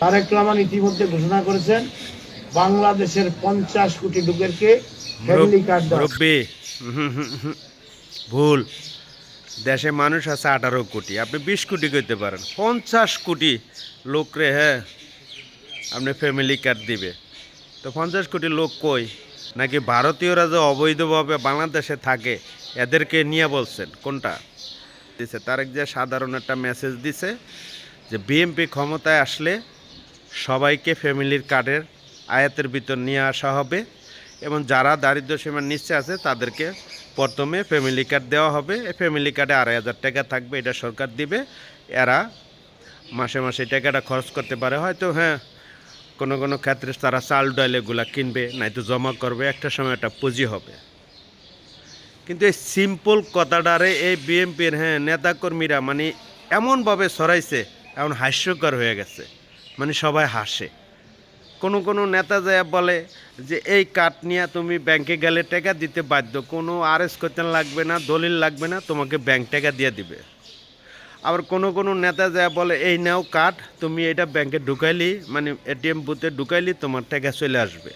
তারেক রহমান ইতিমধ্যে ঘোষণা করেছেন বাংলাদেশের 50 কোটি লোকেরকে ফ্যামিলি কার্ড দেওয়া। ভুল। দেশে মানুষ আছে 18 কোটি, আপনি 20 কোটি করতে পারেন। 50 কোটি লোকরে হ্যাঁ আপনি ফ্যামিলি কার্ড দিবে, তো 50 কোটি লোক কই? নাকি ভারতীয়রা যে অবৈধভাবে বাংলাদেশে থাকে এদেরকে নিয়ে বলছেন? কোনটা দিছে? তারেক যে সাধারণ একটা মেসেজ দিছে যে বিএনপি ক্ষমতায় আসলে সবাইকে ফ্যামিলির কার্ডের আয়াতের ভিতর নিয়ে আসা হবে এবং যারা দারিদ্র্য সীমার নিচে আছে তাদেরকে প্রথমে ফ্যামিলি কার্ড দেওয়া হবে। এই ফ্যামিলি কার্ডে 2,500 টাকা থাকবে, এটা সরকার দিবে। এরা মাসে মাসে টাকাটা খরচ করতে পারে, হয়তো হ্যাঁ কোনো কোনো ক্ষেত্রে তারা চাল ডাল এগুলা কিনবে, নয়তো জমা করবে, একটা সময় একটা পুঁজি হবে। কিন্তু এই সিম্পল কথাটারে এই বিএনপির হ্যাঁ নেতাকর্মীরা মানে এমনভাবে সরাইছে, এমন হাস্যকর হয়ে গেছে, মানে সবাই হাসে। কোনো কোনো নেতা যায় বলে যে এই কার্ড নিয়ে তুমি ব্যাংকে গেলে টাকা দিতে বাধ্য, কোনো আরএস করতে লাগবে না, দলিল লাগবে না, তোমাকে ব্যাংক টাকা দিয়ে দিবে। আবার কোনো কোনো নেতা যায় বলে এই নাও কার্ড, তুমি এটা ব্যাংকে ঢুকাইলি মানে এটিএম বুথে ঢুকাইলি তোমার টাকা চলে আসবে।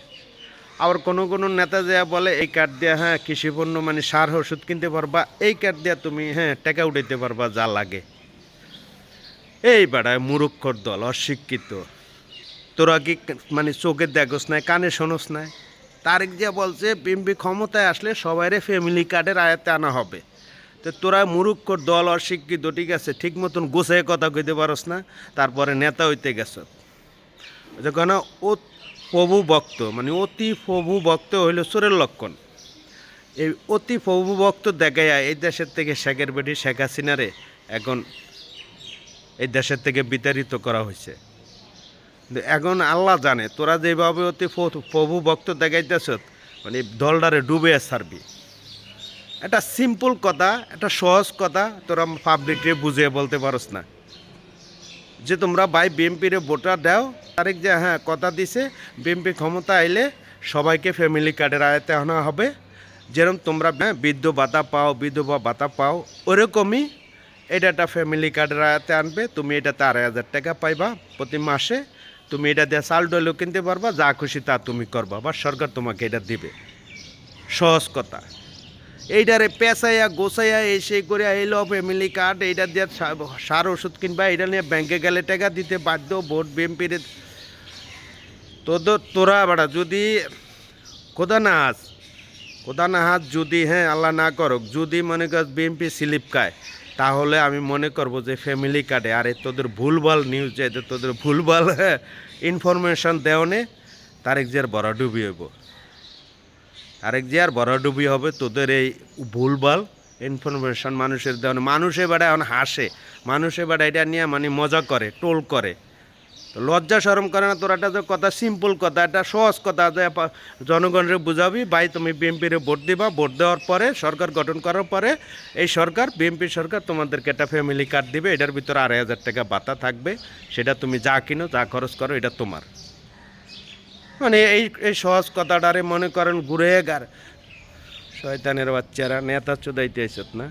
আবার কোনো কোনো নেতা যায় বলে এই কার্ড দিয়ে হ্যাঁ কৃষিপণ্য মানে সার ওষুধ কিনতে পারবা, এই কার্ড দিয়ে তুমি হ্যাঁ টাকা উঠাইতে পারবা যা লাগে। এই বেড়ায় মূর্খর দল, অশিক্ষিত। তোরা কি মানে চোখে দেখোস নাই, কানে শোনোস নাই? তারেক জিয়া বলছে বিএনপি ক্ষমতায় আসলে সবাইরে ফ্যামিলি কার্ডের আয়াতে আনা হবে। তো তোরা মুরুক্ষর দল, অশিক্ষিত, ঠিক আছে, ঠিক মতন গোছায় কথা কইতে পারস না, তারপরে নেতা হইতে গেছ। যখন ও প্রভু ভক্ত মানে অতি প্রভু ভক্ত হইল চোরের লক্ষণ। এই অতি প্রভু ভক্ত দেখাইয়া এই দেশের থেকে শেখের বেটি শেখ হাসিনারে এখন এই দেশের থেকে বিতাড়িত করা হয়েছে। এখন আল্লাহ জানে তোরা যেভাবে অতি প্রভু ভক্ত দেখাইতেছ মানে দলটারে ডুবে ছাড়বি। একটা সিম্পল কথা, একটা সহজ কথা তোরা পাবলিকরে বুঝিয়ে বলতে পারস না যে তোমরা ভাই বিএনপিরে ভোটার দাও। তারেক যে হ্যাঁ কথা দিছে বিএনপি ক্ষমতা আইলে সবাইকে ফ্যামিলি কার্ডের আয়তে আনা হবে, যেরকম তোমরা বৃদ্ধ ভাতা পাও, বিধবা ভাতা পাও, ওরকমই এটা একটা ফ্যামিলি কার্ডের আয়তে আনবে। তুমি এটাতে 2,500 টাকা পাইবা প্রতি মাসে, তুমি এটা দিয়ে চাল ডালও কিনতে পারবা, যা খুশি তা তুমি করবা, বা সরকার তোমাকে এটা দিবে। সহজ কথা। এইটারে পেঁচাইয়া গোছাইয়া এই সেই করে এলো ফ্যামিলি কার্ড, এইটা দিয়ে সার ওষুধ কিনবা, এটা নিয়ে ব্যাংকে গেলে টাকা দিতে বাধ্য, ভোট বিএনপির। তোরা বাড়া যদি খোদা না হাত যদি হ্যাঁ আল্লাহ না করুক যদি মনে কর বিএনপি স্লিপ খায়, তাহলে আমি মনে করব যে ফ্যামিলি কার্ডে আরে তোদের ভুলভাল নিউজ, তোদের ভুলভাল ইনফরমেশন দেওয়ানে তারেক জিয়ার ভরাডুবি হইব। তারেক জিয়ার ভরাডুবি হবে তোদের এই ভুলভাল ইনফরমেশন মানুষের দেওয়ানে। মানুষে বেড়া এখন হাসে, মানুষে বেড়া এটা নিয়ে মানে মজা করে, টোল করে। তো লজ্জা শরম করে না? তোরা একটা কথা, সিম্পল কথা, একটা সহজ কথা যে জনগণরে বুঝাবি ভাই তুমি বিএনপিরে ভোট দিবা, ভোট দেওয়ার পরে সরকার গঠন করার পরে এই সরকার বিএনপি সরকার তোমাদেরকে একটা ফ্যামিলি কার্ড দিবে, এটার ভিতরে 2,500 টাকা ভাতা থাকবে, সেটা তুমি যা কিনো যা খরচ করো এটা তোমার। মানে এই সহজ কথাটারে মনে করেন ঘুরে গার শয়তানের বাচ্চারা নেতা চোদাইতে আইসত না।